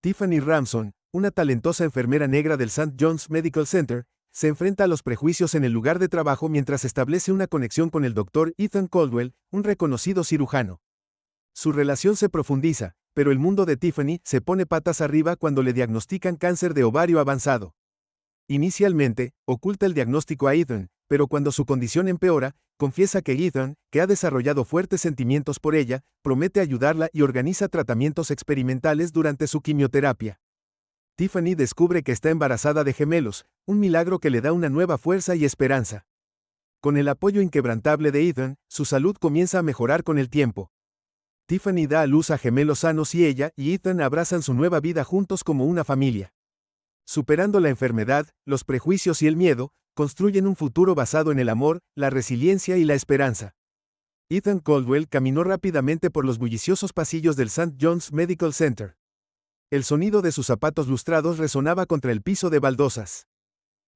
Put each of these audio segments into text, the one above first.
Tiffany Ramson, una talentosa enfermera negra del St. John's Medical Center, se enfrenta a los prejuicios en el lugar de trabajo mientras establece una conexión con el Dr. Ethan Caldwell, un reconocido cirujano. Su relación se profundiza, pero el mundo de Tiffany se pone patas arriba cuando le diagnostican cáncer de ovario avanzado. Inicialmente, oculta el diagnóstico a Ethan, pero cuando su condición empeora, confiesa que Ethan, que ha desarrollado fuertes sentimientos por ella, promete ayudarla y organiza tratamientos experimentales durante su quimioterapia. Tiffany descubre que está embarazada de gemelos, un milagro que le da una nueva fuerza y esperanza. Con el apoyo inquebrantable de Ethan, su salud comienza a mejorar con el tiempo. Tiffany da a luz a gemelos sanos y ella y Ethan abrazan su nueva vida juntos como una familia. Superando la enfermedad, los prejuicios y el miedo, construyen un futuro basado en el amor, la resiliencia y la esperanza. Ethan Caldwell caminó rápidamente por los bulliciosos pasillos del St. John's Medical Center. El sonido de sus zapatos lustrados resonaba contra el piso de baldosas.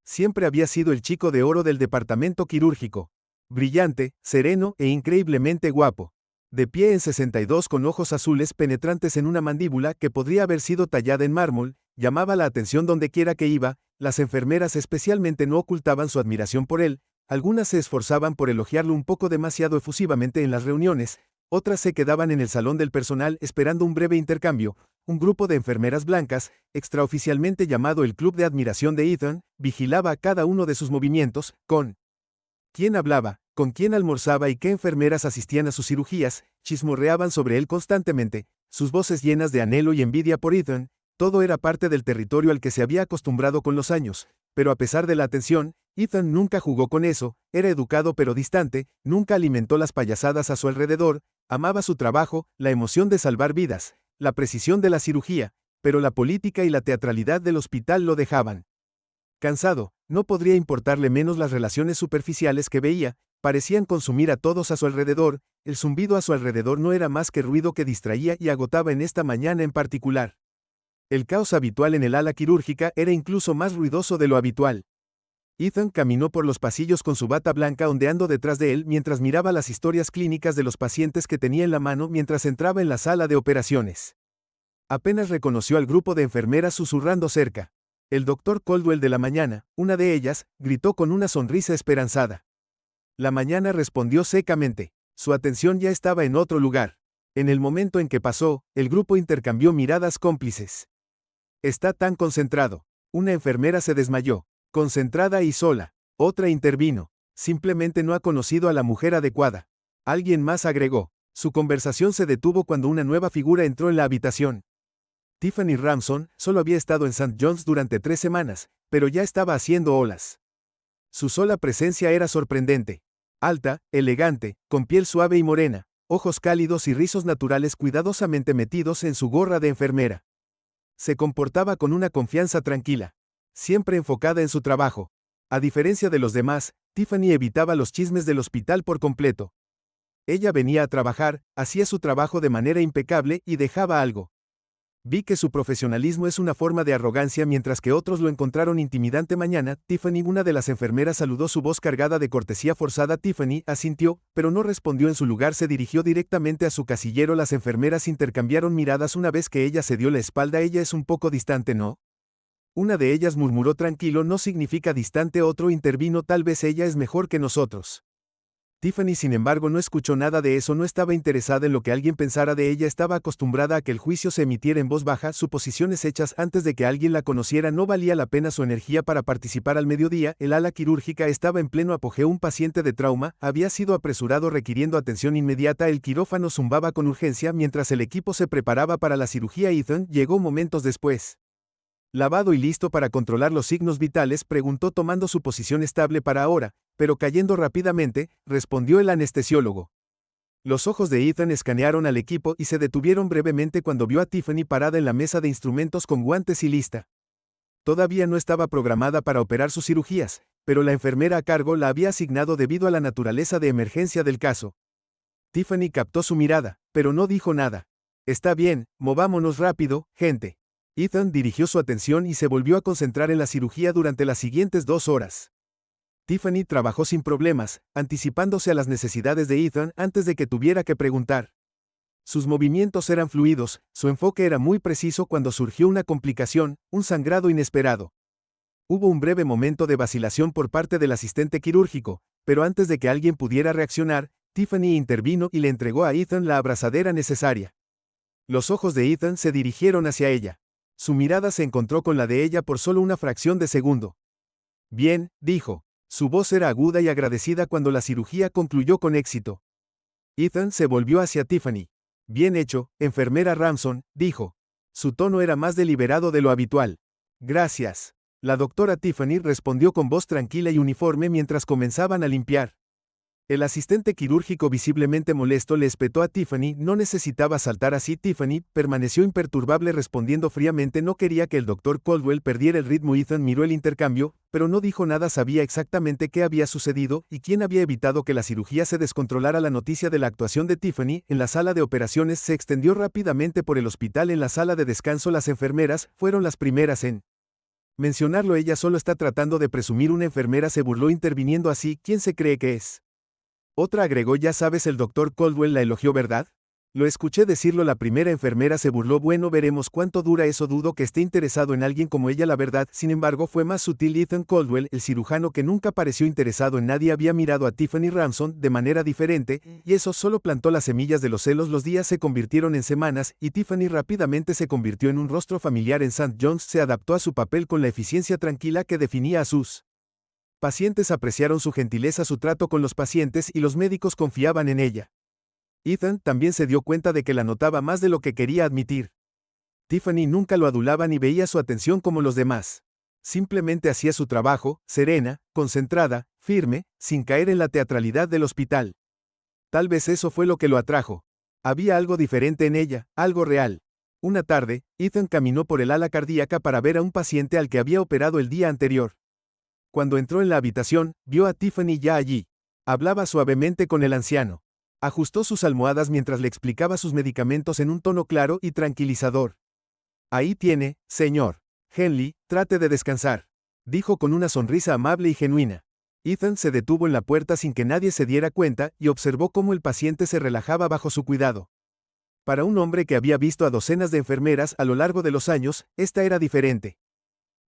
Siempre había sido el chico de oro del departamento quirúrgico. Brillante, sereno e increíblemente guapo. De pie en 62 con ojos azules penetrantes en una mandíbula que podría haber sido tallada en mármol, llamaba la atención dondequiera que iba. Las enfermeras especialmente no ocultaban su admiración por él, algunas se esforzaban por elogiarlo un poco demasiado efusivamente en las reuniones, otras se quedaban en el salón del personal esperando un breve intercambio. Un grupo de enfermeras blancas, extraoficialmente llamado el Club de Admiración de Ethan, vigilaba cada uno de sus movimientos, con quién hablaba, con quién almorzaba y qué enfermeras asistían a sus cirugías, chismorreaban sobre él constantemente, sus voces llenas de anhelo y envidia por Ethan. Todo era parte del territorio al que se había acostumbrado con los años, pero a pesar de la atención, Ethan nunca jugó con eso, era educado pero distante, nunca alimentó las payasadas a su alrededor, amaba su trabajo, la emoción de salvar vidas, la precisión de la cirugía, pero la política y la teatralidad del hospital lo dejaban cansado. No podría importarle menos las relaciones superficiales que veía, parecían consumir a todos a su alrededor, el zumbido a su alrededor no era más que ruido que distraía y agotaba en esta mañana en particular. El caos habitual en el ala quirúrgica era incluso más ruidoso de lo habitual. Ethan caminó por los pasillos con su bata blanca ondeando detrás de él mientras miraba las historias clínicas de los pacientes que tenía en la mano mientras entraba en la sala de operaciones. Apenas reconoció al grupo de enfermeras susurrando cerca. El Dr. Caldwell de la mañana, una de ellas, gritó con una sonrisa esperanzada. La mañana respondió secamente. Su atención ya estaba en otro lugar. En el momento en que pasó, el grupo intercambió miradas cómplices. Está tan concentrado. Una enfermera se desmayó, concentrada y sola. Otra intervino. Simplemente no ha conocido a la mujer adecuada. Alguien más agregó. Su conversación se detuvo cuando una nueva figura entró en la habitación. Tiffany Ramson solo había estado en St. John's durante 3 semanas, pero ya estaba haciendo olas. Su sola presencia era sorprendente. Alta, elegante, con piel suave y morena, ojos cálidos y rizos naturales cuidadosamente metidos en su gorra de enfermera. Se comportaba con una confianza tranquila, siempre enfocada en su trabajo. A diferencia de los demás, Tiffany evitaba los chismes del hospital por completo. Ella venía a trabajar, hacía su trabajo de manera impecable y dejaba algo. Vi que su profesionalismo es una forma de arrogancia mientras que otros lo encontraron intimidante. Mañana, Tiffany, una de las enfermeras, saludó, su voz cargada de cortesía forzada. Tiffany asintió, pero no respondió en su lugar. Se dirigió directamente a su casillero. Las enfermeras intercambiaron miradas una vez que ella se dio la espalda. Ella es un poco distante, ¿no? Una de ellas murmuró tranquilo, no significa distante. Otro intervino, tal vez ella es mejor que nosotros. Tiffany, sin embargo, no escuchó nada de eso, no estaba interesada en lo que alguien pensara de ella, estaba acostumbrada a que el juicio se emitiera en voz baja, suposiciones hechas antes de que alguien la conociera. No valía la pena su energía para participar. Al mediodía, el ala quirúrgica estaba en pleno apogeo. Un paciente de trauma había sido apresurado requiriendo atención inmediata. El quirófano zumbaba con urgencia mientras el equipo se preparaba para la cirugía. Ethan llegó momentos después. Lavado y listo para controlar los signos vitales, preguntó tomando su posición estable para ahora, pero cayendo rápidamente, respondió el anestesiólogo. Los ojos de Ethan escanearon al equipo y se detuvieron brevemente cuando vio a Tiffany parada en la mesa de instrumentos con guantes y lista. Todavía no estaba programada para operar sus cirugías, pero la enfermera a cargo la había asignado debido a la naturaleza de emergencia del caso. Tiffany captó su mirada, pero no dijo nada. Está bien, movámonos rápido, gente. Ethan dirigió su atención y se volvió a concentrar en la cirugía durante las siguientes 2 horas. Tiffany trabajó sin problemas, anticipándose a las necesidades de Ethan antes de que tuviera que preguntar. Sus movimientos eran fluidos, su enfoque era muy preciso cuando surgió una complicación, un sangrado inesperado. Hubo un breve momento de vacilación por parte del asistente quirúrgico, pero antes de que alguien pudiera reaccionar, Tiffany intervino y le entregó a Ethan la abrazadera necesaria. Los ojos de Ethan se dirigieron hacia ella. Su mirada se encontró con la de ella por solo una fracción de segundo. Bien, dijo. Su voz era aguda y agradecida cuando la cirugía concluyó con éxito. Ethan se volvió hacia Tiffany. Bien hecho, enfermera Ramson, dijo. Su tono era más deliberado de lo habitual. Gracias. La doctora Tiffany respondió con voz tranquila y uniforme mientras comenzaban a limpiar. El asistente quirúrgico visiblemente molesto le espetó a Tiffany, no necesitaba saltar así. Tiffany permaneció imperturbable respondiendo fríamente. No quería que el Dr. Caldwell perdiera el ritmo. Ethan miró el intercambio, pero no dijo nada. Sabía exactamente qué había sucedido y quién había evitado que la cirugía se descontrolara. La noticia de la actuación de Tiffany en la sala de operaciones se extendió rápidamente por el hospital. En la sala de descanso las enfermeras fueron las primeras en mencionarlo. Ella solo está tratando de presumir. Una enfermera se burló interviniendo así. ¿Quién se cree que es? Otra agregó. Ya sabes, el Dr. Caldwell la elogió, ¿verdad? Lo escuché decirlo. La primera enfermera se burló. Bueno, veremos cuánto dura eso. Dudo que esté interesado en alguien como ella, la verdad. Sin embargo, fue más sutil. Ethan Caldwell, el cirujano que nunca pareció interesado en nadie, había mirado a Tiffany Ramson de manera diferente, y eso solo plantó las semillas de los celos. Los días se convirtieron en semanas, y Tiffany rápidamente se convirtió en un rostro familiar en St. John's. Se adaptó a su papel con la eficiencia tranquila que definía a sus pacientes. Apreciaron su gentileza, su trato con los pacientes, y los médicos confiaban en ella. Ethan también se dio cuenta de que la notaba más de lo que quería admitir. Tiffany nunca lo adulaba ni veía su atención como los demás. Simplemente hacía su trabajo, serena, concentrada, firme, sin caer en la teatralidad del hospital. Tal vez eso fue lo que lo atrajo. Había algo diferente en ella, algo real. Una tarde, Ethan caminó por el ala cardíaca para ver a un paciente al que había operado el día anterior. Cuando entró en la habitación, vio a Tiffany ya allí. Hablaba suavemente con el anciano. Ajustó sus almohadas mientras le explicaba sus medicamentos en un tono claro y tranquilizador. Ahí tiene, señor Henley, trate de descansar, dijo con una sonrisa amable y genuina. Ethan se detuvo en la puerta sin que nadie se diera cuenta y observó cómo el paciente se relajaba bajo su cuidado. Para un hombre que había visto a docenas de enfermeras a lo largo de los años, esta era diferente.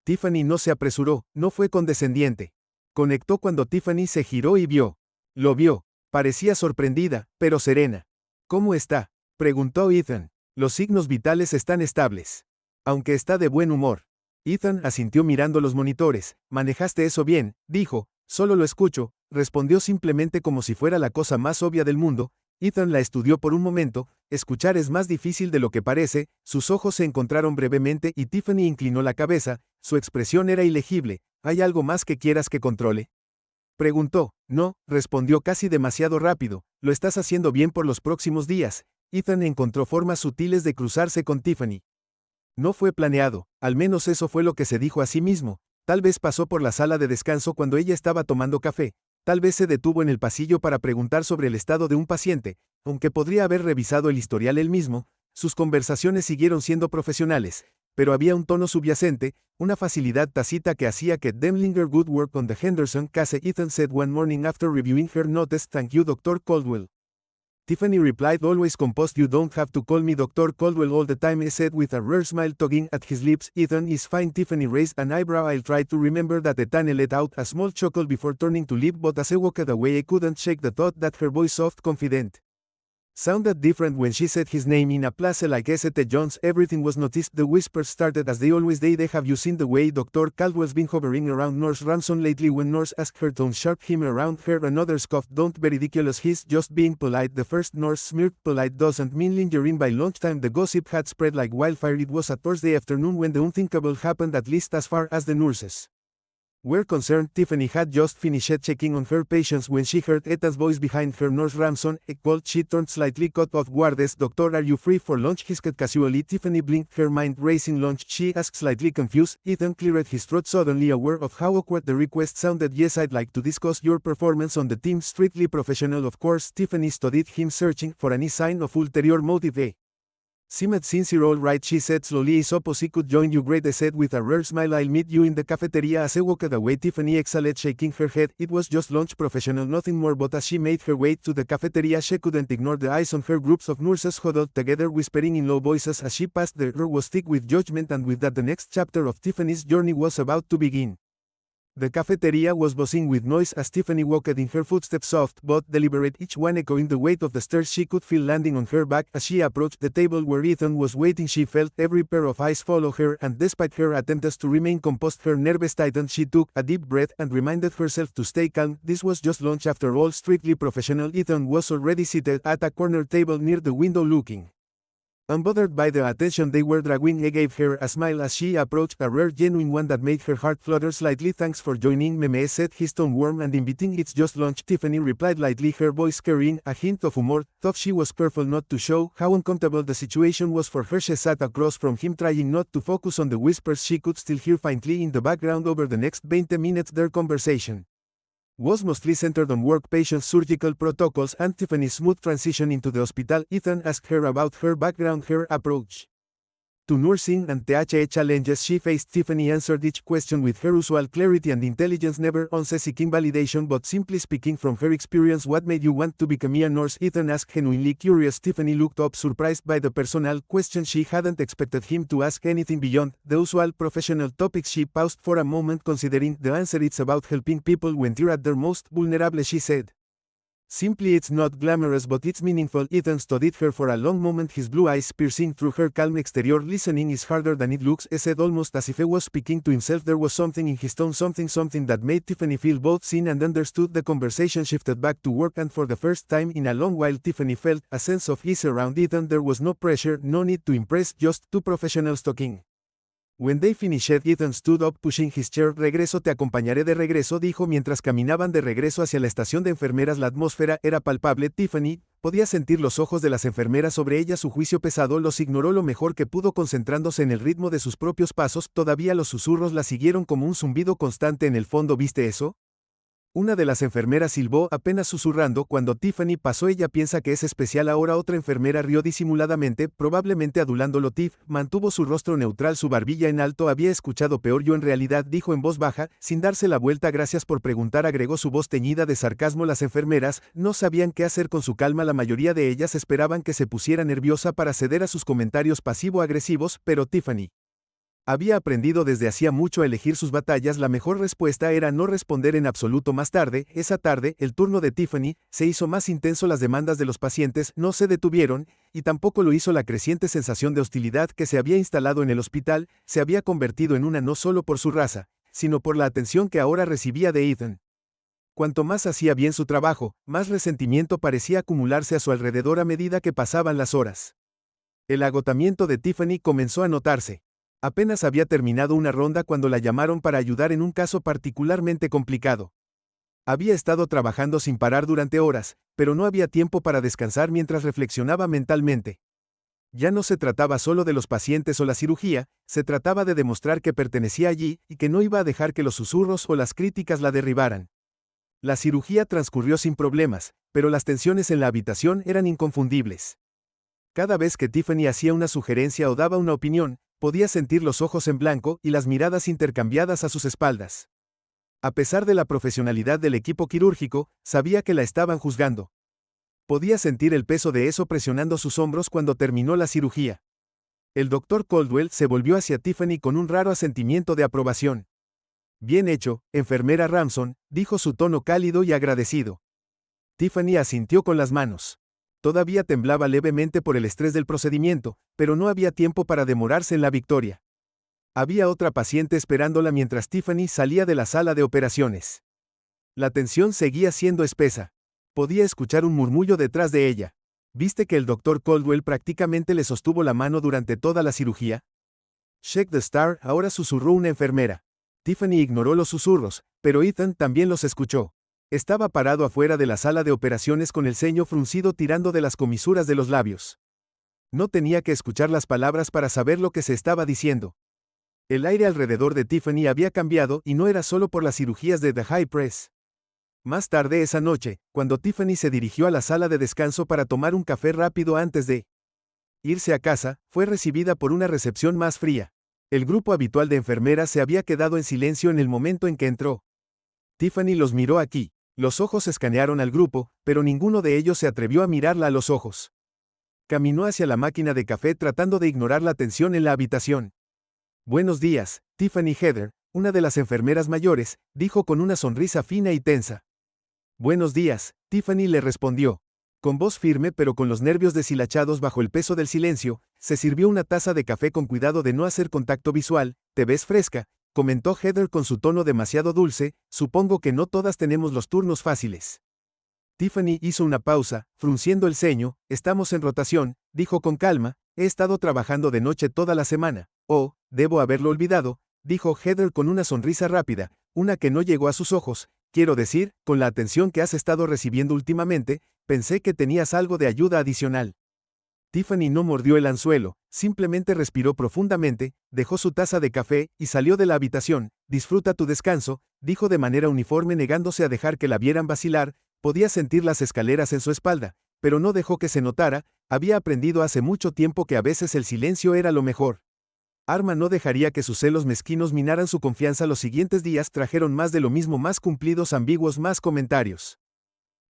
Tiffany no se apresuró, no fue condescendiente. Conectó cuando Tiffany se giró y vio. Lo vio. Parecía sorprendida, pero serena. ¿Cómo está?, preguntó Ethan. Los signos vitales están estables. Aunque está de buen humor. Ethan asintió mirando los monitores. Manejaste eso bien, dijo. Solo lo escucho, respondió simplemente como si fuera la cosa más obvia del mundo. Ethan la estudió por un momento. Escuchar es más difícil de lo que parece. Sus ojos se encontraron brevemente y Tiffany inclinó la cabeza. Su expresión era ilegible. ¿Hay algo más que quieras que controle?, preguntó. No, respondió casi demasiado rápido. Lo estás haciendo bien por los próximos días. Ethan encontró formas sutiles de cruzarse con Tiffany. No fue planeado, al menos eso fue lo que se dijo a sí mismo. Tal vez pasó por la sala de descanso cuando ella estaba tomando café. Tal vez se detuvo en el pasillo para preguntar sobre el estado de un paciente, aunque podría haber revisado el historial él mismo. Sus conversaciones siguieron siendo profesionales, pero había un tono subyacente, una facilidad tácita que hacía que them linger. Good work on the Henderson case, Ethan said one morning after reviewing her notes. Thank you, Dr. Caldwell. Tiffany replied, always composed. You don't have to call me Dr. Caldwell all the time, he said with a rare smile tugging at his lips. Ethan is fine. Tiffany raised an eyebrow. I'll try to remember that. Ethan let out a small chuckle before turning to leave, but as I walked away I couldn't shake the thought that her voice, soft, confident, sounded different when she said his name. In a place like St. John's, everything was noticed. The whispers started as they always did. Have you seen the way Dr. Caldwell's been hovering around Nurse Ramson lately? When Nurse asked her, don't sharp him around her. Another scoffed, don't be ridiculous, he's just being polite. The first nurse smirked. Polite doesn't mean lingering. By lunchtime the gossip had spread like wildfire. It was a Thursday afternoon when the unthinkable happened, at least as far as the nurses were concerned. Tiffany had just finished checking on her patients when she heard Ethan's voice behind her. Nurse Ramson, called. She turned slightly, caught off guard. Doctor, are you free for lunch? He said casually. Tiffany blinked, her mind racing. Lunch, she asked, slightly confused. Ethan cleared his throat, suddenly aware of how awkward the request sounded. Yes, I'd like to discuss your performance on the team. Strictly professional, of course. Tiffany studied him, searching for any sign of ulterior motive. "Seemed sincere all right," she said slowly. "I suppose I could join you." "Great," I said with a rare smile. "I'll meet you in the cafeteria." As I walked away, Tiffany exhaled, shaking her head. It was just lunch, professional, nothing more. But as she made her way to the cafeteria, she couldn't ignore the eyes on her. Groups of nurses huddled together, whispering in low voices as she passed. The air was thick with judgment, and with that the next chapter of Tiffany's journey was about to begin. The cafeteria was buzzing with noise as Tiffany walked in, her footsteps soft but deliberate, each one echoing the weight of the stairs she could feel landing on her back. As she approached the table where Ethan was waiting, she felt every pair of eyes follow her, and despite her attempts to remain composed, her nerves tightened. She took a deep breath and reminded herself to stay calm. This was just lunch after all, strictly professional. Ethan was already seated at a corner table near the window, looking unbothered by the attention they were drawing. He gave her a smile as she approached, a rare, genuine one that made her heart flutter slightly. "Thanks for joining, Meme," said his tone warm and inviting. "It's just lunch," Tiffany replied lightly, her voice carrying a hint of humor, though she was careful not to show how uncomfortable the situation was for her. She sat across from him, trying not to focus on the whispers she could still hear faintly in the background. Over the next 20 minutes their conversation was mostly centered on work, patients, surgical protocols, and Tiffany's smooth transition into the hospital. Ethan asked her about her background, her approach to nursing, and the challenges she faced. Tiffany answered each question with her usual clarity and intelligence, never once seeking validation but simply speaking from her experience. "What made you want to become a nurse?" Ethan asked, genuinely curious. Tiffany looked up, surprised by the personal question. She hadn't expected him to ask anything beyond the usual professional topics. She paused for a moment, considering the answer. "It's about helping people when they're at their most vulnerable," she said. "Simply, it's not glamorous, but it's meaningful." Ethan studied her for a long moment, his blue eyes piercing through her calm exterior. "Listening is harder than it looks," he said, almost as if he was speaking to himself. There was something in his tone, something that made Tiffany feel both seen and understood. The conversation shifted back to work, and for the first time in a long while Tiffany felt a sense of ease around Ethan. There was no pressure, no need to impress, just two professionals talking. When they finished, Ethan stood up, pushing his chair. "Regreso, te acompañaré de regreso", dijo mientras caminaban de regreso hacia la estación de enfermeras. La atmósfera era palpable. Tiffany podía sentir los ojos de las enfermeras sobre ella. Su juicio pesado los ignoró lo mejor que pudo, concentrándose en el ritmo de sus propios pasos. Todavía los susurros la siguieron como un zumbido constante en el fondo. "¿Viste eso?" Una de las enfermeras silbó, apenas susurrando. Cuando Tiffany pasó, "Ella piensa que es especial ahora". Otra enfermera rió disimuladamente, probablemente adulándolo. Tiff mantuvo su rostro neutral, su barbilla en alto. "Había escuchado peor yo en realidad", dijo en voz baja, sin darse la vuelta. "Gracias por preguntar", agregó, su voz teñida de sarcasmo. Las enfermeras no sabían qué hacer con su calma. La mayoría de ellas esperaban que se pusiera nerviosa para ceder a sus comentarios pasivo-agresivos, pero Tiffany había aprendido desde hacía mucho a elegir sus batallas. La mejor respuesta era no responder en absoluto. Más tarde, esa tarde, el turno de Tiffany se hizo más intenso. Las demandas de los pacientes no se detuvieron, y tampoco lo hizo la creciente sensación de hostilidad que se había instalado en el hospital. Se había convertido en una, no solo por su raza, sino por la atención que ahora recibía de Ethan. Cuanto más hacía bien su trabajo, más resentimiento parecía acumularse a su alrededor a medida que pasaban las horas. El agotamiento de Tiffany comenzó a notarse. Apenas había terminado una ronda cuando la llamaron para ayudar en un caso particularmente complicado. Había estado trabajando sin parar durante horas, pero no había tiempo para descansar. Mientras reflexionaba mentalmente, ya no se trataba solo de los pacientes o la cirugía, se trataba de demostrar que pertenecía allí y que no iba a dejar que los susurros o las críticas la derribaran. La cirugía transcurrió sin problemas, pero las tensiones en la habitación eran inconfundibles. Cada vez que Tiffany hacía una sugerencia o daba una opinión, podía sentir los ojos en blanco y las miradas intercambiadas a sus espaldas. A pesar de la profesionalidad del equipo quirúrgico, sabía que la estaban juzgando. Podía sentir el peso de eso presionando sus hombros cuando terminó la cirugía. El doctor Caldwell se volvió hacia Tiffany con un raro asentimiento de aprobación. "Bien hecho, enfermera Ramson", dijo, su tono cálido y agradecido. Tiffany asintió con las manos. Todavía temblaba levemente por el estrés del procedimiento, pero no había tiempo para demorarse en la victoria. Había otra paciente esperándola mientras Tiffany salía de la sala de operaciones. La tensión seguía siendo espesa. Podía escuchar un murmullo detrás de ella. ¿Viste que el doctor Caldwell prácticamente le sostuvo la mano durante toda la cirugía? "Check the star", ahora susurró una enfermera. Tiffany ignoró los susurros, pero Ethan también los escuchó. Estaba parado afuera de la sala de operaciones con el ceño fruncido tirando de las comisuras de los labios. No tenía que escuchar las palabras para saber lo que se estaba diciendo. El aire alrededor de Tiffany había cambiado y no era solo por las cirugías de The High Press. Más tarde esa noche, cuando Tiffany se dirigió a la sala de descanso para tomar un café rápido antes de irse a casa, fue recibida por una recepción más fría. El grupo habitual de enfermeras se había quedado en silencio en el momento en que entró. Tiffany los miró aquí. Los ojos escanearon al grupo, pero ninguno de ellos se atrevió a mirarla a los ojos. Caminó hacia la máquina de café tratando de ignorar la tensión en la habitación. Buenos días, Tiffany Heather, una de las enfermeras mayores, dijo con una sonrisa fina y tensa. Buenos días, Tiffany le respondió. Con voz firme pero con los nervios deshilachados bajo el peso del silencio, se sirvió una taza de café con cuidado de no hacer contacto visual. Te ves fresca, comentó Heather con su tono demasiado dulce, supongo que no todas tenemos los turnos fáciles. Tiffany hizo una pausa, frunciendo el ceño. Estamos en rotación, dijo con calma, he estado trabajando de noche toda la semana. Oh, debo haberlo olvidado, dijo Heather con una sonrisa rápida, una que no llegó a sus ojos. Quiero decir, con la atención que has estado recibiendo últimamente, pensé que tenías algo de ayuda adicional. Tiffany no mordió el anzuelo, simplemente respiró profundamente, dejó su taza de café y salió de la habitación. Disfruta tu descanso, dijo de manera uniforme negándose a dejar que la vieran vacilar. Podía sentir las escaleras en su espalda, pero no dejó que se notara. Había aprendido hace mucho tiempo que a veces el silencio era lo mejor. Arma no dejaría que sus celos mezquinos minaran su confianza. Los siguientes días trajeron más de lo mismo, más cumplidos ambiguos, más comentarios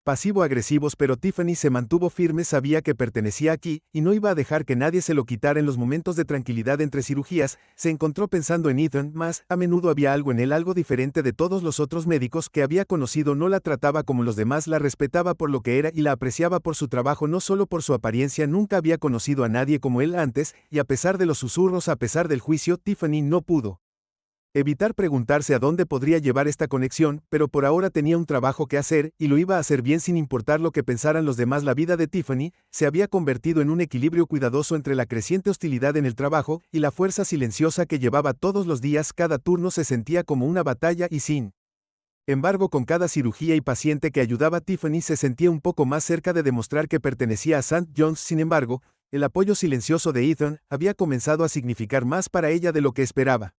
pasivo-agresivos, pero Tiffany se mantuvo firme, sabía que pertenecía aquí, y no iba a dejar que nadie se lo quitara. En los momentos de tranquilidad entre cirugías, se encontró pensando en Ethan, más a menudo había algo en él, algo diferente de todos los otros médicos que había conocido. No la trataba como los demás, la respetaba por lo que era y la apreciaba por su trabajo, no solo por su apariencia. Nunca había conocido a nadie como él antes, y a pesar de los susurros, a pesar del juicio, Tiffany no pudo evitar preguntarse a dónde podría llevar esta conexión, pero por ahora tenía un trabajo que hacer, y lo iba a hacer bien sin importar lo que pensaran los demás. La vida de Tiffany se había convertido en un equilibrio cuidadoso entre la creciente hostilidad en el trabajo y la fuerza silenciosa que llevaba todos los días. Cada turno se sentía como una batalla y sin embargo, con cada cirugía y paciente que ayudaba, Tiffany se sentía un poco más cerca de demostrar que pertenecía a St. John's. Sin embargo, el apoyo silencioso de Ethan había comenzado a significar más para ella de lo que esperaba.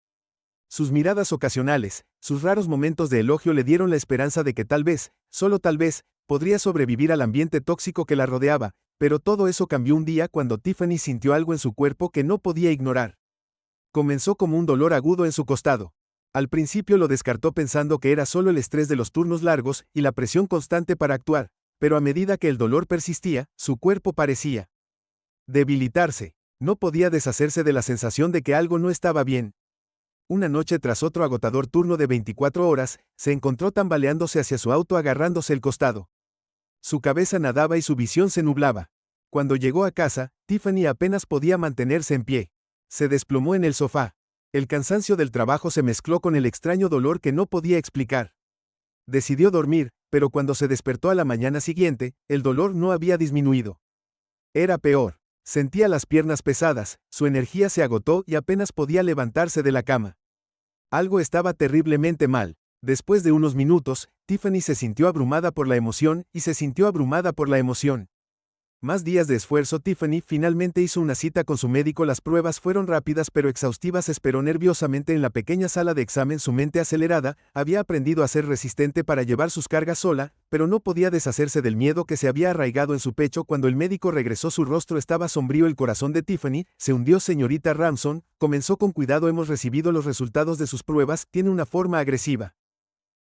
Sus miradas ocasionales, sus raros momentos de elogio le dieron la esperanza de que tal vez, solo tal vez, podría sobrevivir al ambiente tóxico que la rodeaba, pero todo eso cambió un día cuando Tiffany sintió algo en su cuerpo que no podía ignorar. Comenzó como un dolor agudo en su costado. Al principio lo descartó pensando que era solo el estrés de los turnos largos y la presión constante para actuar, pero a medida que el dolor persistía, su cuerpo parecía debilitarse. No podía deshacerse de la sensación de que algo no estaba bien. Una noche, tras otro agotador turno de 24 horas, se encontró tambaleándose hacia su auto agarrándose el costado. Su cabeza nadaba y su visión se nublaba. Cuando llegó a casa, Tiffany apenas podía mantenerse en pie. Se desplomó en el sofá. El cansancio del trabajo se mezcló con el extraño dolor que no podía explicar. Decidió dormir, pero cuando se despertó a la mañana siguiente, el dolor no había disminuido. Era peor. Sentía las piernas pesadas, su energía se agotó y apenas podía levantarse de la cama. Algo estaba terriblemente mal. Después de unos minutos, Tiffany se sintió abrumada por la emoción y se sintió abrumada por la emoción. Más días de esfuerzo. Tiffany finalmente hizo una cita con su médico. Las pruebas fueron rápidas pero exhaustivas. Esperó nerviosamente en la pequeña sala de examen. Su mente acelerada había aprendido a ser resistente para llevar sus cargas sola, pero no podía deshacerse del miedo que se había arraigado en su pecho. Cuando el médico regresó, su rostro estaba sombrío. El corazón de Tiffany se hundió. Señorita Ramson, comenzó con cuidado, hemos recibido los resultados de sus pruebas. Tiene una forma agresiva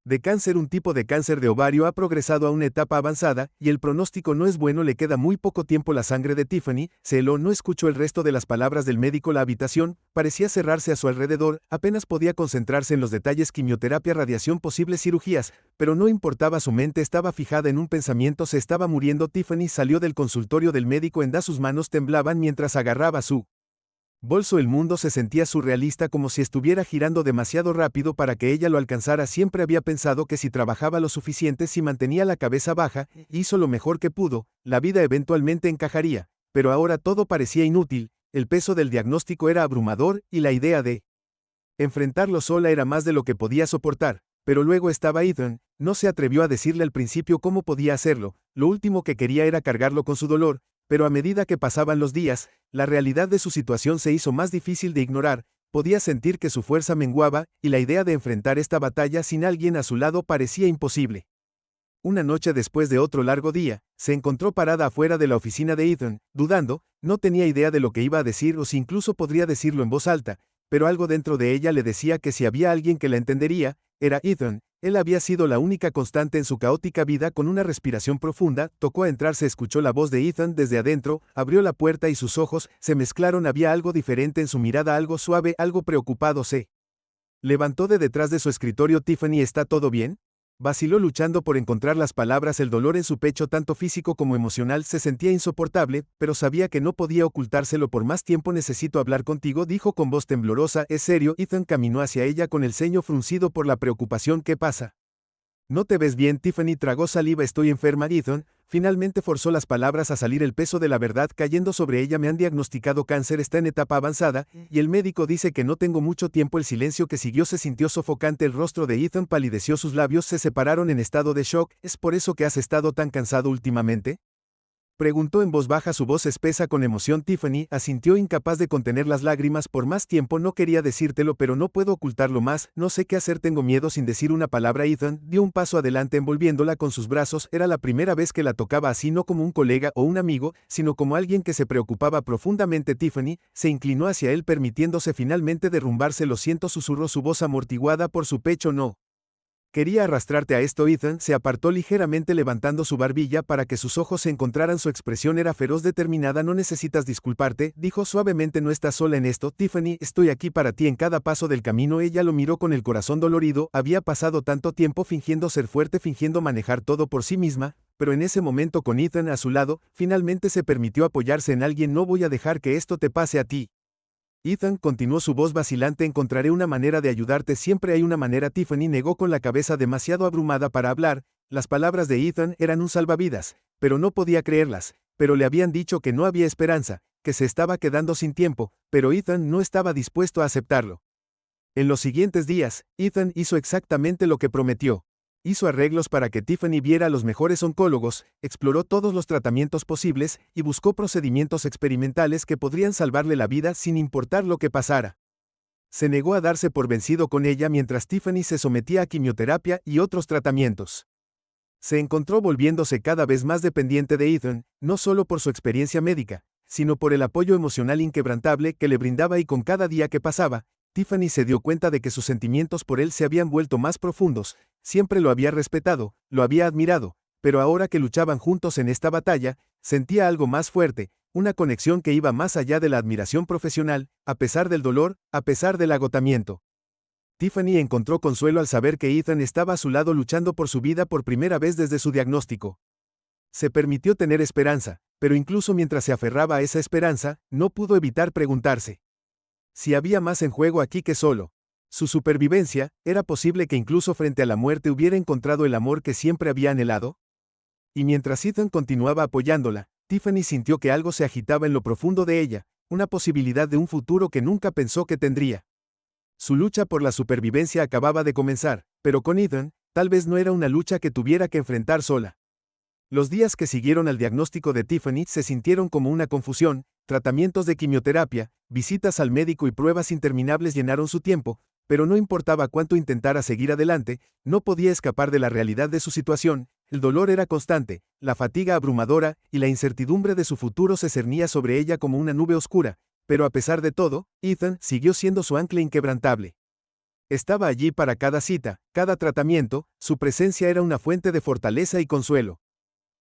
de cáncer, un tipo de cáncer de ovario. Ha progresado a una etapa avanzada, y el pronóstico no es bueno. Le queda muy poco tiempo. La sangre de Tiffany se heló. No escuchó el resto de las palabras del médico. La habitación parecía cerrarse a su alrededor. Apenas podía concentrarse en los detalles: quimioterapia, radiación, posibles cirugías, pero no importaba. Su mente estaba fijada en un pensamiento: se estaba muriendo. Tiffany salió del consultorio del médico. Sus manos temblaban mientras agarraba su bolso. El mundo se sentía surrealista, como si estuviera girando demasiado rápido para que ella lo alcanzara. Siempre había pensado que si trabajaba lo suficiente, si mantenía la cabeza baja, hizo lo mejor que pudo, la vida eventualmente encajaría. Pero ahora todo parecía inútil. El peso del diagnóstico era abrumador, y la idea de enfrentarlo sola era más de lo que podía soportar. Pero luego estaba Ethan. No se atrevió a decirle al principio cómo podía hacerlo. Lo último que quería era cargarlo con su dolor. Pero a medida que pasaban los días, la realidad de su situación se hizo más difícil de ignorar. Podía sentir que su fuerza menguaba, y la idea de enfrentar esta batalla sin alguien a su lado parecía imposible. Una noche después de otro largo día, se encontró parada afuera de la oficina de Ethan, dudando, no tenía idea de lo que iba a decir o si incluso podría decirlo en voz alta, pero algo dentro de ella le decía que si había alguien que la entendería, era Ethan. Él había sido la única constante en su caótica vida. Con una respiración profunda, tocó a entrar. Se escuchó la voz de Ethan desde adentro, abrió la puerta y sus ojos se mezclaron. Había algo diferente en su mirada, algo suave, algo preocupado. Se levantó de detrás de su escritorio. Tiffany, ¿está todo bien? Vaciló luchando por encontrar las palabras. El dolor en su pecho, tanto físico como emocional, se sentía insoportable, pero sabía que no podía ocultárselo por más tiempo. Necesito hablar contigo, dijo con voz temblorosa. ¿Es serio? Ethan caminó hacia ella con el ceño fruncido por la preocupación. ¿Qué pasa? No te ves bien. Tiffany tragó saliva. Estoy enferma. Ethan finalmente forzó las palabras a salir, el peso de la verdad cayendo sobre ella. Me han diagnosticado cáncer, está en etapa avanzada, y el médico dice que no tengo mucho tiempo. El silencio que siguió se sintió sofocante. El rostro de Ethan palideció, sus labios se separaron en estado de shock. ¿Es por eso que has estado tan cansado últimamente?, preguntó en voz baja, su voz espesa con emoción. Tiffany asintió, incapaz de contener las lágrimas. Por más tiempo no quería decírtelo, pero no puedo ocultarlo más. No sé qué hacer, tengo miedo. Sin decir una palabra, Ethan dio un paso adelante envolviéndola con sus brazos. Era la primera vez que la tocaba así, no como un colega o un amigo, sino como alguien que se preocupaba profundamente. Tiffany se inclinó hacia él, permitiéndose finalmente derrumbarse. Lo siento, susurró, su voz amortiguada por su pecho. No quería arrastrarte a esto. Ethan se apartó ligeramente, levantando su barbilla para que sus ojos se encontraran. Su expresión era feroz, determinada. No necesitas disculparte, dijo suavemente. No estás sola en esto, Tiffany, estoy aquí para ti en cada paso del camino. Ella lo miró con el corazón dolorido. Había pasado tanto tiempo fingiendo ser fuerte, fingiendo manejar todo por sí misma, pero en ese momento, con Ethan a su lado, finalmente se permitió apoyarse en alguien. No voy a dejar que esto te pase a ti. Ethan continuó, su voz vacilante. Encontraré una manera de ayudarte, siempre hay una manera. Tiffany negó con la cabeza, demasiado abrumada para hablar. Las palabras de Ethan eran un salvavidas, pero no podía creerlas. Pero le habían dicho que no había esperanza, que se estaba quedando sin tiempo, pero Ethan no estaba dispuesto a aceptarlo. En los siguientes días, Ethan hizo exactamente lo que prometió. Hizo arreglos para que Tiffany viera a los mejores oncólogos, exploró todos los tratamientos posibles y buscó procedimientos experimentales que podrían salvarle la vida sin importar lo que pasara. Se negó a darse por vencido con ella mientras Tiffany se sometía a quimioterapia y otros tratamientos. Se encontró volviéndose cada vez más dependiente de Ethan, no solo por su experiencia médica, sino por el apoyo emocional inquebrantable que le brindaba, y con cada día que pasaba, Tiffany se dio cuenta de que sus sentimientos por él se habían vuelto más profundos. Siempre lo había respetado, lo había admirado, pero ahora que luchaban juntos en esta batalla, sentía algo más fuerte, una conexión que iba más allá de la admiración profesional. A pesar del dolor, a pesar del agotamiento, Tiffany encontró consuelo al saber que Ethan estaba a su lado luchando por su vida por primera vez desde su diagnóstico. Se permitió tener esperanza, pero incluso mientras se aferraba a esa esperanza, no pudo evitar preguntarse si había más en juego aquí que solo su supervivencia. ¿Era posible que incluso frente a la muerte hubiera encontrado el amor que siempre había anhelado? Y mientras Ethan continuaba apoyándola, Tiffany sintió que algo se agitaba en lo profundo de ella, una posibilidad de un futuro que nunca pensó que tendría. Su lucha por la supervivencia acababa de comenzar, pero con Ethan, tal vez no era una lucha que tuviera que enfrentar sola. Los días que siguieron al diagnóstico de Tiffany se sintieron como una confusión. Tratamientos de quimioterapia, visitas al médico y pruebas interminables llenaron su tiempo, pero no importaba cuánto intentara seguir adelante, no podía escapar de la realidad de su situación. El dolor era constante, la fatiga abrumadora, y la incertidumbre de su futuro se cernía sobre ella como una nube oscura. Pero a pesar de todo, Ethan siguió siendo su ancla inquebrantable. Estaba allí para cada cita, cada tratamiento. Su presencia era una fuente de fortaleza y consuelo.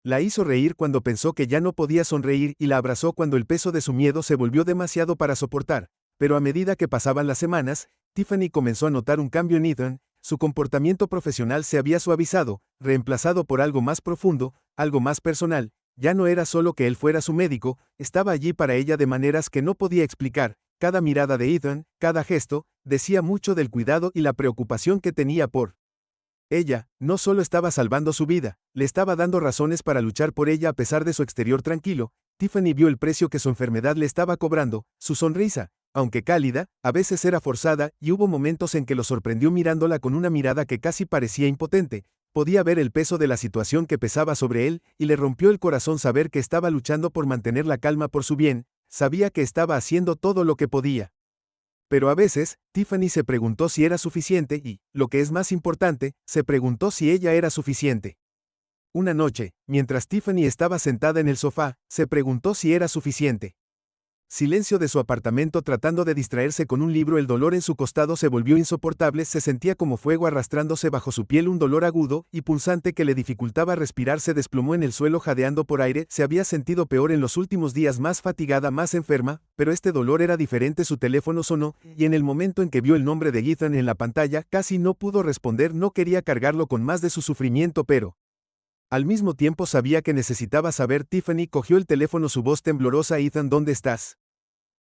La hizo reír cuando pensó que ya no podía sonreír, y la abrazó cuando el peso de su miedo se volvió demasiado para soportar. Pero a medida que pasaban las semanas, Tiffany comenzó a notar un cambio en Ethan. Su comportamiento profesional se había suavizado, reemplazado por algo más profundo, algo más personal. Ya no era solo que él fuera su médico, estaba allí para ella de maneras que no podía explicar. Cada mirada de Ethan, cada gesto, decía mucho del cuidado y la preocupación que tenía por ella. No solo estaba salvando su vida, le estaba dando razones para luchar por ella a pesar de su exterior tranquilo. Tiffany vio el precio que su enfermedad le estaba cobrando. Su sonrisa, aunque cálida, a veces era forzada, y hubo momentos en que lo sorprendió mirándola con una mirada que casi parecía impotente. Podía ver el peso de la situación que pesaba sobre él, y le rompió el corazón saber que estaba luchando por mantener la calma por su bien. Sabía que estaba haciendo todo lo que podía. Pero a veces, Tiffany se preguntó si era suficiente y, lo que es más importante, se preguntó si ella era suficiente. Una noche, mientras Tiffany estaba sentada en el sofá, se preguntó si era suficiente. Silencio de su apartamento tratando de distraerse con un libro. El dolor en su costado se volvió insoportable, se sentía como fuego arrastrándose bajo su piel, un dolor agudo y punzante que le dificultaba respirar. Se desplomó en el suelo jadeando por aire. Se había sentido peor en los últimos días, más fatigada, más enferma, pero este dolor era diferente. Su teléfono sonó, y en el momento en que vio el nombre de Ethan en la pantalla, casi no pudo responder. No quería cargarlo con más de su sufrimiento, pero al mismo tiempo sabía que necesitaba saber. Tiffany cogió el teléfono, su voz temblorosa. Ethan, ¿dónde estás?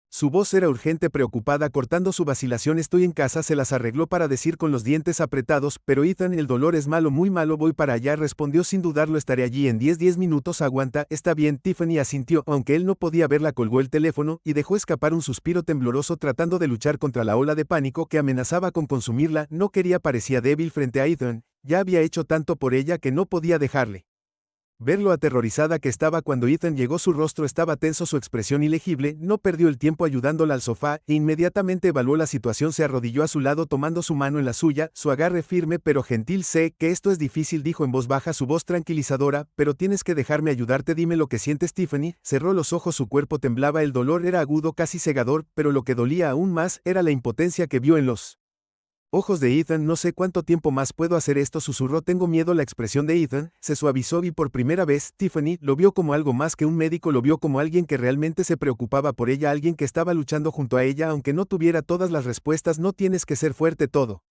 Su voz era urgente, preocupada, cortando su vacilación. Estoy en casa, se las arregló para decir con los dientes apretados. Pero Ethan, el dolor es malo, muy malo. Voy para allá, respondió sin dudarlo. Estaré allí en 10 minutos. Aguanta, está bien. Tiffany asintió, aunque él no podía verla. Colgó el teléfono y dejó escapar un suspiro tembloroso, tratando de luchar contra la ola de pánico que amenazaba con consumirla. No quería, parecía débil frente a Ethan. Ya había hecho tanto por ella que no podía dejarle. Ver lo aterrorizada que estaba cuando Ethan llegó, su rostro estaba tenso, su expresión ilegible. No perdió el tiempo ayudándola al sofá e inmediatamente evaluó la situación. Se arrodilló a su lado tomando su mano en la suya, su agarre firme pero gentil. Sé que esto es difícil, dijo en voz baja, su voz tranquilizadora, pero tienes que dejarme ayudarte. Dime lo que sientes. Tiffany cerró los ojos, su cuerpo temblaba, el dolor era agudo, casi cegador, pero lo que dolía aún más era la impotencia que vio en los ojos de Ethan. No sé cuánto tiempo más puedo hacer esto, susurró. Tengo miedo. La expresión de Ethan se suavizó y por primera vez Tiffany lo vio como algo más que un médico, lo vio como alguien que realmente se preocupaba por ella, alguien que estaba luchando junto a ella aunque no tuviera todas las respuestas. No tienes que ser fuerte todo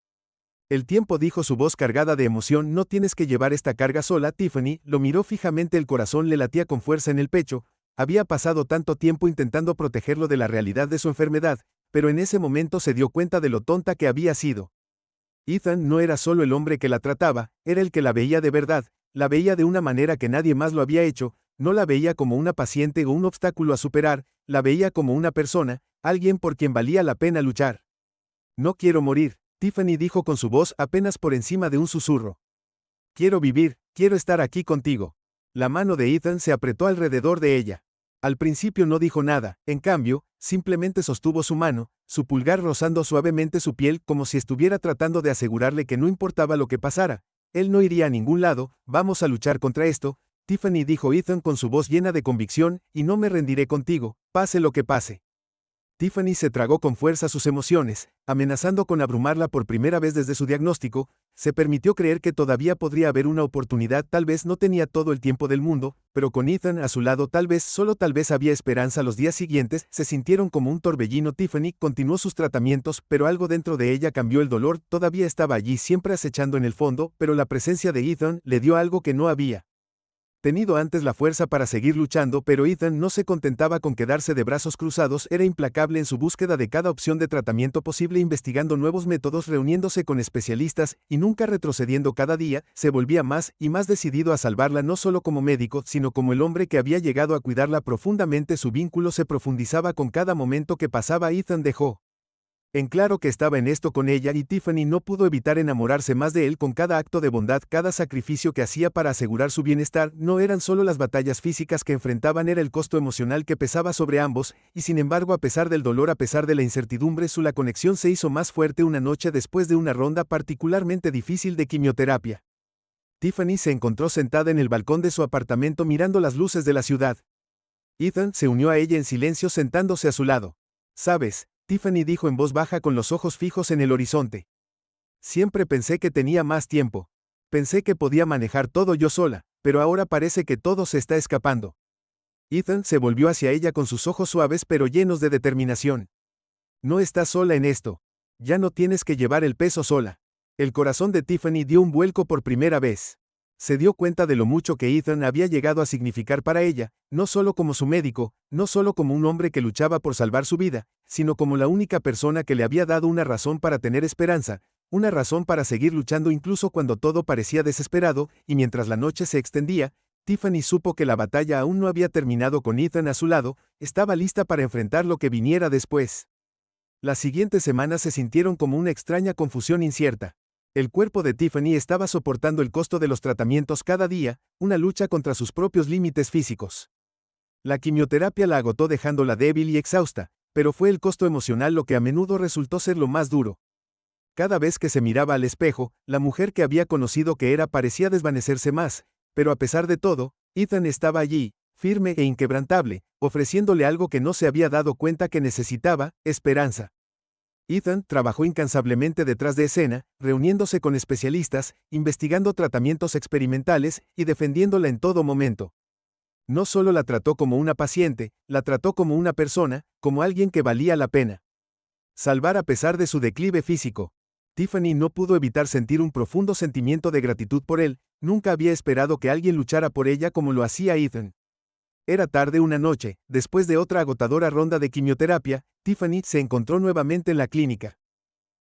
el tiempo, dijo su voz cargada de emoción. No tienes que llevar esta carga sola. Tiffany lo miró fijamente, el corazón le latía con fuerza en el pecho. Había pasado tanto tiempo intentando protegerlo de la realidad de su enfermedad, pero en ese momento se dio cuenta de lo tonta que había sido. Ethan no era solo el hombre que la trataba, era el que la veía de verdad, la veía de una manera que nadie más lo había hecho. No la veía como una paciente o un obstáculo a superar, la veía como una persona, alguien por quien valía la pena luchar. No quiero morir, Tiffany dijo con su voz apenas por encima de un susurro. Quiero vivir, quiero estar aquí contigo. La mano de Ethan se apretó alrededor de ella. Al principio no dijo nada, en cambio, simplemente sostuvo su mano, su pulgar rozando suavemente su piel como si estuviera tratando de asegurarle que no importaba lo que pasara. Él no iría a ningún lado. Vamos a luchar contra esto, Tiffany, dijo Ethan con su voz llena de convicción, y no me rendiré contigo, pase lo que pase. Tiffany se tragó con fuerza sus emociones, amenazando con abrumarla por primera vez desde su diagnóstico. Se permitió creer que todavía podría haber una oportunidad. Tal vez no tenía todo el tiempo del mundo, pero con Ethan a su lado tal vez, solo tal vez, había esperanza. Los días siguientes se sintieron como un torbellino. Tiffany continuó sus tratamientos, pero algo dentro de ella cambió. El dolor todavía estaba allí, siempre acechando en el fondo, pero la presencia de Ethan le dio algo que no había tenido antes, la fuerza para seguir luchando. Pero Ethan no se contentaba con quedarse de brazos cruzados, era implacable en su búsqueda de cada opción de tratamiento posible, investigando nuevos métodos, reuniéndose con especialistas, y nunca retrocediendo. Cada día, se volvía más y más decidido a salvarla, no solo como médico, sino como el hombre que había llegado a cuidarla profundamente. Su vínculo se profundizaba con cada momento que pasaba. Ethan dejó en claro que estaba en esto con ella, y Tiffany no pudo evitar enamorarse más de él con cada acto de bondad, cada sacrificio que hacía para asegurar su bienestar. No eran solo las batallas físicas que enfrentaban, era el costo emocional que pesaba sobre ambos, y sin embargo, a pesar del dolor, a pesar de la incertidumbre, la conexión se hizo más fuerte. Una noche después de una ronda particularmente difícil de quimioterapia, Tiffany se encontró sentada en el balcón de su apartamento mirando las luces de la ciudad. Ethan se unió a ella en silencio, sentándose a su lado. ¿Sabes?, Tiffany dijo en voz baja con los ojos fijos en el horizonte. Siempre pensé que tenía más tiempo. Pensé que podía manejar todo yo sola, pero ahora parece que todo se está escapando. Ethan se volvió hacia ella con sus ojos suaves pero llenos de determinación. No estás sola en esto. Ya no tienes que llevar el peso sola. El corazón de Tiffany dio un vuelco por primera vez. Se dio cuenta de lo mucho que Ethan había llegado a significar para ella, no solo como su médico, no solo como un hombre que luchaba por salvar su vida, sino como la única persona que le había dado una razón para tener esperanza, una razón para seguir luchando incluso cuando todo parecía desesperado. Y mientras la noche se extendía, Tiffany supo que la batalla aún no había terminado. Con Ethan a su lado, estaba lista para enfrentar lo que viniera después. Las siguientes semanas se sintieron como una extraña confusión incierta. El cuerpo de Tiffany estaba soportando el costo de los tratamientos cada día, una lucha contra sus propios límites físicos. La quimioterapia la agotó dejándola débil y exhausta, pero fue el costo emocional lo que a menudo resultó ser lo más duro. Cada vez que se miraba al espejo, la mujer que había conocido que era parecía desvanecerse más, Pero a pesar de todo, Ethan estaba allí, firme e inquebrantable, ofreciéndole algo que no se había dado cuenta que necesitaba: esperanza. Ethan trabajó incansablemente detrás de escena, reuniéndose con especialistas, investigando tratamientos experimentales y defendiéndola en todo momento. No solo la trató como una paciente, la trató como una persona, como alguien que valía la pena salvar a pesar de su declive físico. Tiffany no pudo evitar sentir un profundo sentimiento de gratitud por él. Nunca había esperado que alguien luchara por ella como lo hacía Ethan. Era tarde una noche, después de otra agotadora ronda de quimioterapia, Tiffany se encontró nuevamente en la clínica.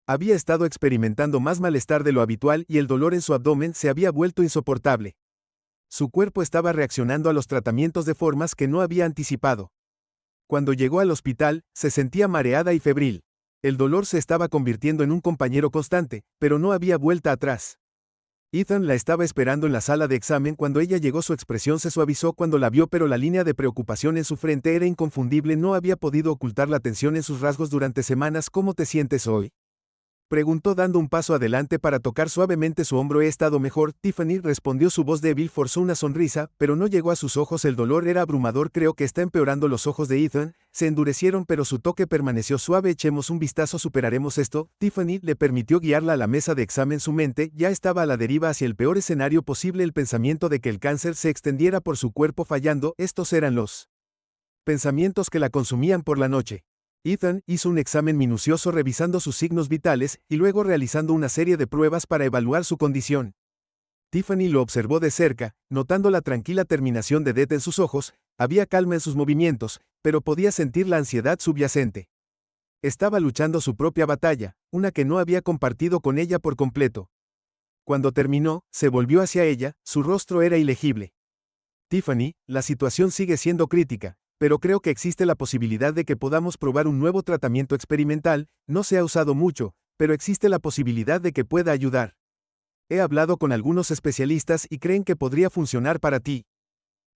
Había estado experimentando más malestar de lo habitual y el dolor en su abdomen se había vuelto insoportable. Su cuerpo estaba reaccionando a los tratamientos de formas que no había anticipado. Cuando llegó al hospital, se sentía mareada y febril. El dolor se estaba convirtiendo en un compañero constante, pero no había vuelta atrás. Ethan la estaba esperando en la sala de examen. Cuando ella llegó, su expresión se suavizó cuando la vio, pero la línea de preocupación en su frente era inconfundible. No había podido ocultar la tensión en sus rasgos durante semanas. ¿Cómo te sientes hoy?, preguntó dando un paso adelante para tocar suavemente su hombro. He estado mejor, Tiffany respondió. Su voz débil forzó una sonrisa, pero no llegó a sus ojos. El dolor era abrumador. Creo que está empeorando. Los ojos de Ethan se endurecieron, pero su toque permaneció suave. Echemos un vistazo, superaremos esto. Tiffany le permitió guiarla a la mesa de examen. Su mente ya estaba a la deriva hacia el peor escenario posible, el pensamiento de que el cáncer se extendiera por su cuerpo fallando. Estos eran los pensamientos que la consumían por la noche. Ethan hizo un examen minucioso revisando sus signos vitales y luego realizando una serie de pruebas para evaluar su condición. Tiffany lo observó de cerca, notando la tranquila terminación de Death en sus ojos. Había calma en sus movimientos, pero podía sentir la ansiedad subyacente. Estaba luchando su propia batalla, una que no había compartido con ella por completo. Cuando terminó, se volvió hacia ella, su rostro era ilegible. Tiffany, la situación sigue siendo crítica, pero creo que existe la posibilidad de que podamos probar un nuevo tratamiento experimental. No se ha usado mucho, pero existe la posibilidad de que pueda ayudar. He hablado con algunos especialistas y creen que podría funcionar para ti.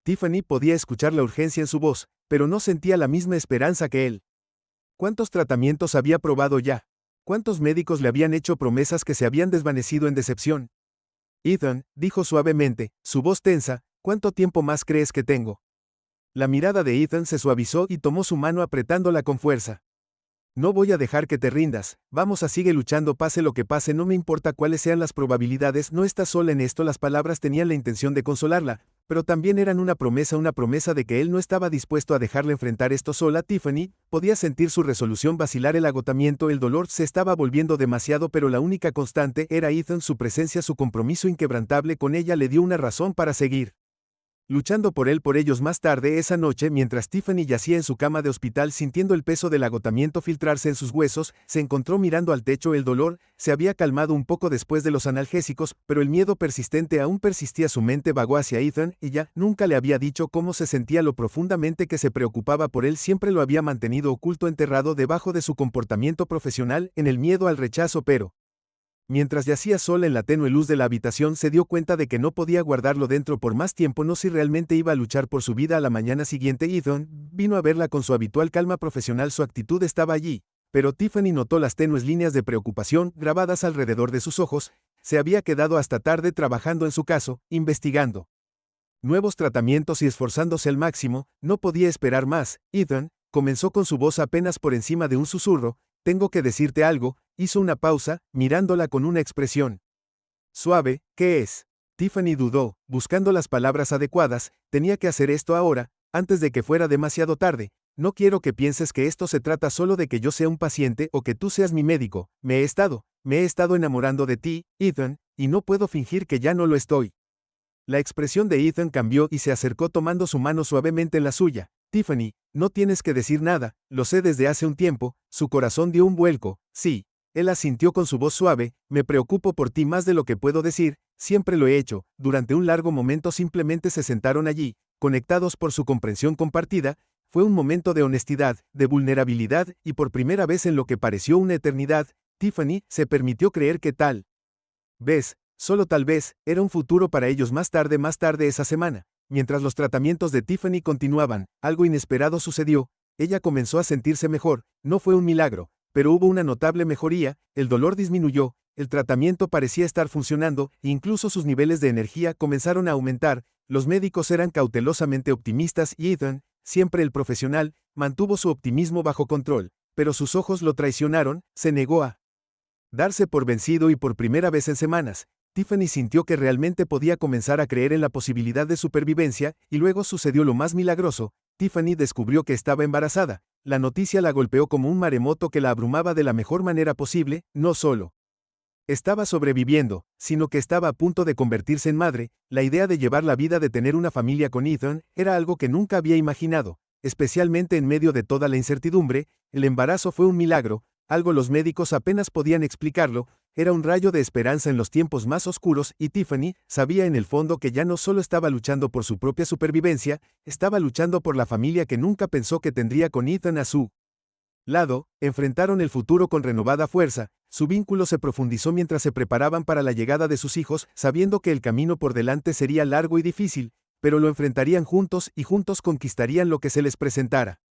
Tiffany podía escuchar la urgencia en su voz, pero no sentía la misma esperanza que él. ¿Cuántos tratamientos había probado ya? ¿Cuántos médicos le habían hecho promesas que se habían desvanecido en decepción? Ethan, dijo suavemente, su voz tensa, ¿cuánto tiempo más crees que tengo? La mirada de Ethan se suavizó y tomó su mano apretándola con fuerza. No voy a dejar que te rindas, vamos a seguir luchando pase lo que pase, no me importa cuáles sean las probabilidades, no estás sola en esto. Las palabras tenían la intención de consolarla, pero también eran una promesa de que él no estaba dispuesto a dejarla enfrentar esto sola. Tiffany podía sentir su resolución vacilar, el agotamiento, el dolor se estaba volviendo demasiado, pero la única constante era Ethan, su presencia, su compromiso inquebrantable con ella le dio una razón para seguir luchando por él, por ellos. Más tarde esa noche, mientras Tiffany yacía en su cama de hospital sintiendo el peso del agotamiento filtrarse en sus huesos, se encontró mirando al techo. El dolor se había calmado un poco después de los analgésicos, pero el miedo persistente aún persistía. Su mente vagó hacia Ethan. Ella nunca le había dicho cómo se sentía, lo profundamente que se preocupaba por él. Siempre lo había mantenido oculto, enterrado debajo de su comportamiento profesional, en el miedo al rechazo, pero mientras yacía sola en la tenue luz de la habitación, se dio cuenta de que no podía guardarlo dentro por más tiempo. No si realmente iba a luchar por su vida. A la mañana siguiente, Ethan vino a verla con su habitual calma profesional. Su actitud estaba allí, pero Tiffany notó las tenues líneas de preocupación grabadas alrededor de sus ojos. Se había quedado hasta tarde trabajando en su caso, investigando nuevos tratamientos y esforzándose al máximo. No podía esperar más. Ethan comenzó con su voz apenas por encima de un susurro. Tengo que decirte algo. Hizo una pausa, mirándola con una expresión suave. ¿Qué es? Tiffany dudó, buscando las palabras adecuadas. Tenía que hacer esto ahora, antes de que fuera demasiado tarde. No quiero que pienses que esto se trata solo de que yo sea un paciente o que tú seas mi médico. Me he estado enamorando de ti, Ethan, y no puedo fingir que ya no lo estoy. La expresión de Ethan cambió y se acercó tomando su mano suavemente en la suya. Tiffany, no tienes que decir nada, lo sé desde hace un tiempo. Su corazón dio un vuelco. Sí. Él asintió con su voz suave. Me preocupo por ti más de lo que puedo decir, siempre lo he hecho. Durante un largo momento simplemente se sentaron allí, conectados por su comprensión compartida. Fue un momento de honestidad, de vulnerabilidad, y por primera vez en lo que pareció una eternidad, Tiffany se permitió creer que tal vez, solo tal vez, era un futuro para ellos. Más tarde esa semana, mientras los tratamientos de Tiffany continuaban, algo inesperado sucedió. Ella comenzó a sentirse mejor. No fue un milagro, pero hubo una notable mejoría. El dolor disminuyó, el tratamiento parecía estar funcionando, e incluso sus niveles de energía comenzaron a aumentar. Los médicos eran cautelosamente optimistas y Ethan, siempre el profesional, mantuvo su optimismo bajo control, pero sus ojos lo traicionaron, se negó a darse por vencido y por primera vez en semanas, Tiffany sintió que realmente podía comenzar a creer en la posibilidad de supervivencia, y luego sucedió lo más milagroso. Tiffany descubrió que estaba embarazada. La noticia la golpeó como un maremoto que la abrumaba de la mejor manera posible. No solo estaba sobreviviendo, sino que estaba a punto de convertirse en madre. La idea de llevar la vida de tener una familia con Ethan era algo que nunca había imaginado, especialmente en medio de toda la incertidumbre. El embarazo fue un milagro, algo los médicos apenas podían explicarlo. Era un rayo de esperanza en los tiempos más oscuros, y Tiffany sabía en el fondo que ya no solo estaba luchando por su propia supervivencia, estaba luchando por la familia que nunca pensó que tendría con Ethan a su lado. Enfrentaron el futuro con renovada fuerza. Su vínculo se profundizó mientras se preparaban para la llegada de sus hijos, sabiendo que el camino por delante sería largo y difícil, pero lo enfrentarían juntos y juntos conquistarían lo que se les presentara.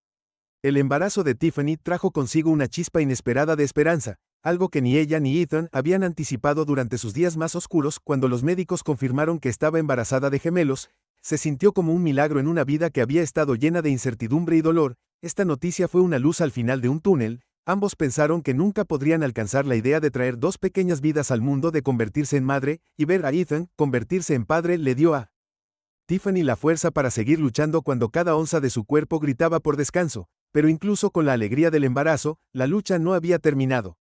El embarazo de Tiffany trajo consigo una chispa inesperada de esperanza, algo que ni ella ni Ethan habían anticipado durante sus días más oscuros. Cuando los médicos confirmaron que estaba embarazada de gemelos, se sintió como un milagro en una vida que había estado llena de incertidumbre y dolor. Esta noticia fue una luz al final de un túnel. Ambos pensaron que nunca podrían alcanzar la idea de traer dos pequeñas vidas al mundo, de convertirse en madre, y ver a Ethan convertirse en padre le dio a Tiffany la fuerza para seguir luchando cuando cada onza de su cuerpo gritaba por descanso. Pero incluso con la alegría del embarazo, la lucha no había terminado.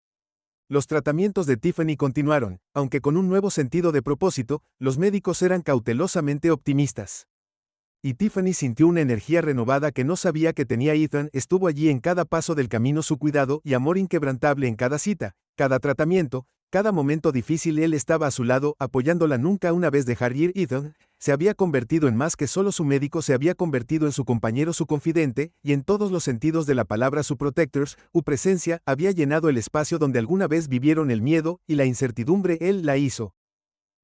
Los tratamientos de Tiffany continuaron, aunque con un nuevo sentido de propósito. Los médicos eran cautelosamente optimistas. Y Tiffany sintió una energía renovada que no sabía que tenía. Ethan estuvo allí en cada paso del camino, su cuidado y amor inquebrantable en cada cita, cada tratamiento, cada momento difícil. Él estaba a su lado, apoyándola. Nunca una vez dejar ir. Ethan se había convertido en más que solo su médico, se había convertido en su compañero, su confidente, y en todos los sentidos de la palabra su protector. Su presencia había llenado el espacio donde alguna vez vivieron el miedo y la incertidumbre. Él la hizo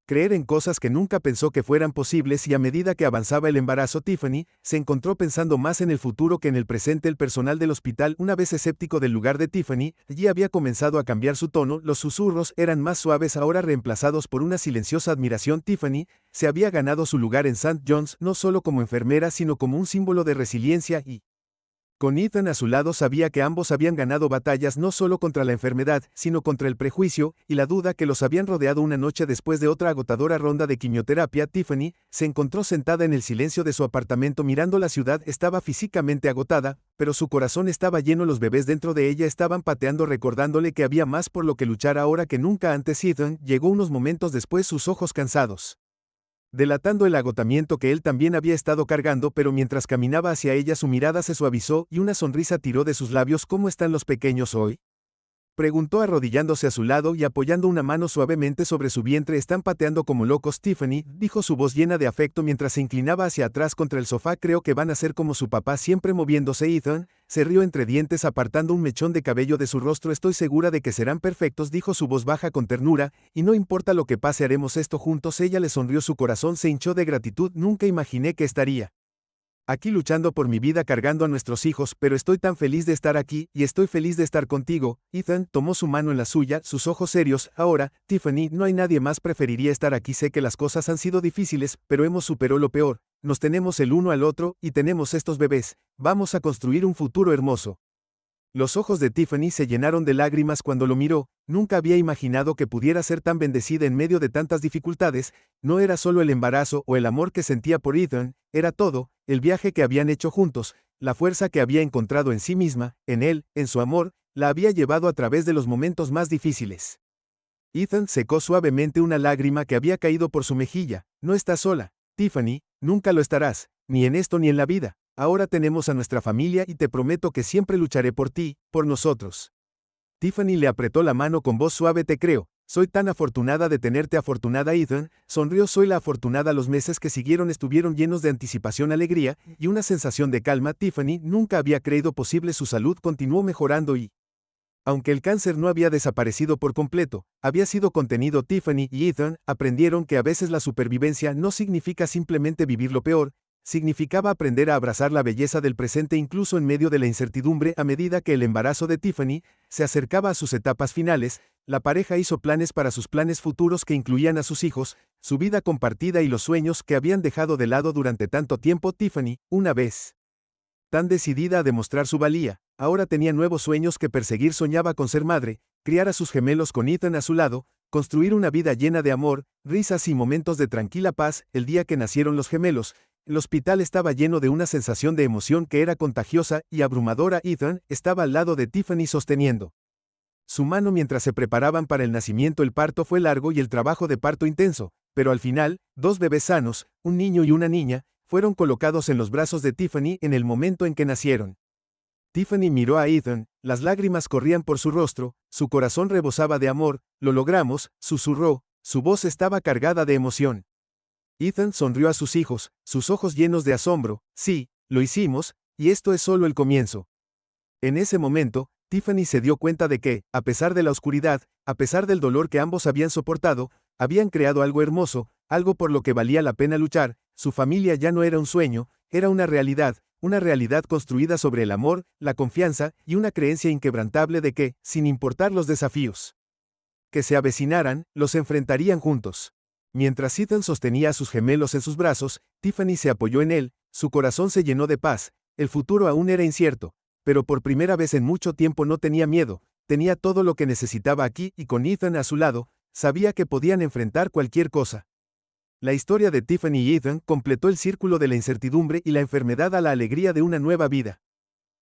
creer en cosas que nunca pensó que fueran posibles, y a medida que avanzaba el embarazo, Tiffany se encontró pensando más en el futuro que en el presente. El personal del hospital, una vez escéptico del lugar de Tiffany, allí había comenzado a cambiar su tono. Los susurros eran más suaves, ahora reemplazados por una silenciosa admiración. Tiffany se había ganado su lugar en St. John's, no solo como enfermera, sino como un símbolo de resiliencia, y con Ethan a su lado sabía que ambos habían ganado batallas no solo contra la enfermedad, sino contra el prejuicio y la duda que los habían rodeado. Una noche después de otra agotadora ronda de quimioterapia, Tiffany se encontró sentada en el silencio de su apartamento mirando la ciudad. Estaba físicamente agotada, pero su corazón estaba lleno. Los bebés dentro de ella estaban pateando, recordándole que había más por lo que luchar ahora que nunca antes. Ethan llegó unos momentos después, sus ojos cansados, delatando el agotamiento que él también había estado cargando, pero mientras caminaba hacia ella su mirada se suavizó y una sonrisa tiró de sus labios. ¿Cómo están los pequeños hoy?, preguntó arrodillándose a su lado y apoyando una mano suavemente sobre su vientre. Están pateando como locos, Tiffany, dijo su voz llena de afecto mientras se inclinaba hacia atrás contra el sofá. Creo que van a ser como su papá, siempre moviéndose. Ethan se rió entre dientes apartando un mechón de cabello de su rostro. Estoy segura de que serán perfectos, dijo su voz baja con ternura, y no importa lo que pase, haremos esto juntos. Ella le sonrió, su corazón se hinchó de gratitud. Nunca imaginé que estaría aquí luchando por mi vida, cargando a nuestros hijos, pero estoy tan feliz de estar aquí, y estoy feliz de estar contigo. Ethan tomó su mano en la suya, sus ojos serios. Ahora, Tiffany, no hay nadie más. Preferiría estar aquí. Sé que las cosas han sido difíciles, pero hemos superado lo peor. Nos tenemos el uno al otro, y tenemos estos bebés. Vamos a construir un futuro hermoso. Los ojos de Tiffany se llenaron de lágrimas cuando lo miró. Nunca había imaginado que pudiera ser tan bendecida en medio de tantas dificultades. No era solo el embarazo o el amor que sentía por Ethan, era todo: el viaje que habían hecho juntos, la fuerza que había encontrado en sí misma, en él, en su amor, la había llevado a través de los momentos más difíciles. Ethan secó suavemente una lágrima que había caído por su mejilla. No estás sola, Tiffany, nunca lo estarás, ni en esto ni en la vida. Ahora tenemos a nuestra familia y te prometo que siempre lucharé por ti, por nosotros. Tiffany le apretó la mano con voz suave. Te creo, soy tan afortunada de tenerte. Afortunada. Ethan sonrió. Soy la afortunada. Los meses que siguieron estuvieron llenos de anticipación, alegría y una sensación de calma. Tiffany nunca había creído posible. Su salud continuó mejorando y, aunque el cáncer no había desaparecido por completo, había sido contenido. Tiffany y Ethan aprendieron que a veces la supervivencia no significa simplemente vivir lo peor, Significaba aprender a abrazar la belleza del presente incluso en medio de la incertidumbre. A medida que el embarazo de Tiffany se acercaba a sus etapas finales, la pareja hizo planes para sus planes futuros que incluían a sus hijos, su vida compartida y los sueños que habían dejado de lado durante tanto tiempo. Tiffany, una vez tan decidida a demostrar su valía, ahora tenía nuevos sueños que perseguir. Soñaba con ser madre, criar a sus gemelos con Ethan a su lado, construir una vida llena de amor, risas y momentos de tranquila paz. El día que nacieron los gemelos, el hospital estaba lleno de una sensación de emoción que era contagiosa y abrumadora. Ethan estaba al lado de Tiffany sosteniendo su mano mientras se preparaban para el nacimiento. El parto fue largo y el trabajo de parto intenso, pero al final, dos bebés sanos, un niño y una niña, fueron colocados en los brazos de Tiffany en el momento en que nacieron. Tiffany miró a Ethan, las lágrimas corrían por su rostro, su corazón rebosaba de amor. Lo logramos, susurró, su voz estaba cargada de emoción. Ethan sonrió a sus hijos, sus ojos llenos de asombro. Sí, lo hicimos, y esto es solo el comienzo. En ese momento, Tiffany se dio cuenta de que, a pesar de la oscuridad, a pesar del dolor que ambos habían soportado, habían creado algo hermoso, algo por lo que valía la pena luchar. Su familia ya no era un sueño, era una realidad construida sobre el amor, la confianza y una creencia inquebrantable de que, sin importar los desafíos que se avecinaran, los enfrentarían juntos. Mientras Ethan sostenía a sus gemelos en sus brazos, Tiffany se apoyó en él, su corazón se llenó de paz. El futuro aún era incierto, pero por primera vez en mucho tiempo no tenía miedo, tenía todo lo que necesitaba aquí y con Ethan a su lado, sabía que podían enfrentar cualquier cosa. La historia de Tiffany y Ethan completó el círculo de la incertidumbre y la enfermedad a la alegría de una nueva vida.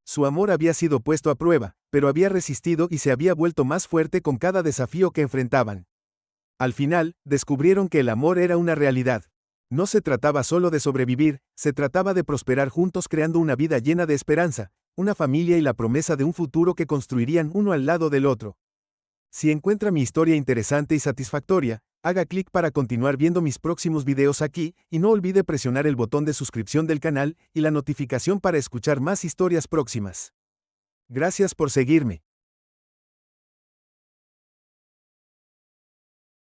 Su amor había sido puesto a prueba, pero había resistido y se había vuelto más fuerte con cada desafío que enfrentaban. Al final, descubrieron que el amor era una realidad. No se trataba solo de sobrevivir, se trataba de prosperar juntos creando una vida llena de esperanza, una familia y la promesa de un futuro que construirían uno al lado del otro. Si encuentra mi historia interesante y satisfactoria, haga clic para continuar viendo mis próximos videos aquí, y no olvide presionar el botón de suscripción del canal y la notificación para escuchar más historias próximas. Gracias por seguirme.